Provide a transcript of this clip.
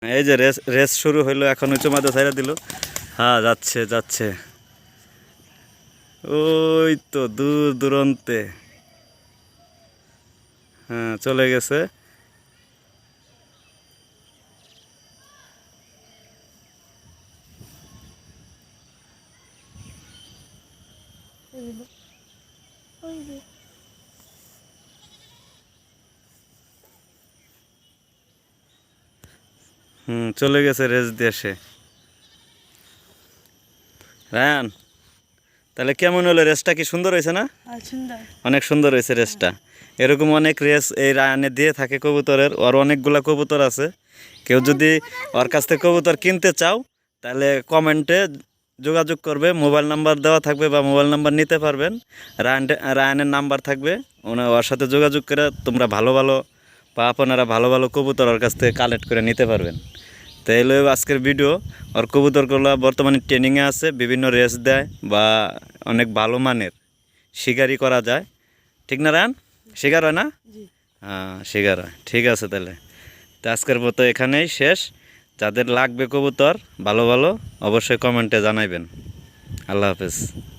এই যে race race শুরু হইলো, এখন উঁচু মাথা ছাইড়া দিল। হ্যাঁ, যাচ্ছে যাচ্ছে, ওই তো দূর দূরান্তে। হ্যাঁ, চলে গেছে। চলে গেছে রেস দিয়ে সে। রায়ান, তাহলে কেমন হলো রেসটা? কি সুন্দর হয়েছে না? অনেক সুন্দর হয়েছে রেসটা। এরকম অনেক রেস এই রায়ানে দিয়ে থাকে কবুতরের, ওর অনেকগুলা কবুতর আছে। কেউ যদি ওর কাছ থেকে কবুতর কিনতে চাও, তাহলে কমেন্টে যোগাযোগ করবে, মোবাইল নাম্বার দেওয়া থাকবে বা মোবাইল নাম্বার নিতে পারবেন। রায়ানের নাম্বার থাকবে, ওর সাথে যোগাযোগ করে তোমরা ভালো ভালো বা আপনারা ভালো ভালো কবুতর ওর কাছ থেকে কালেক্ট করে নিতে পারবেন। তো এলো আজকের ভিডিও। ওর কবুতরগুলো বর্তমানে ট্রেনিংয়ে আছে, বিভিন্ন রেস দেয় বা অনেক ভালো মানের শিকারি করা যায়। ঠিক না রায়ান? শিকার হয় না? হ্যাঁ, শিকার হয়। ঠিক আছে তাহলে, তো আজকের মতো এখানেই শেষ। যাদের লাগবে কবুতর ভালো ভালো, অবশ্যই কমেন্টে জানাইবেন। আল্লাহ হাফেজ।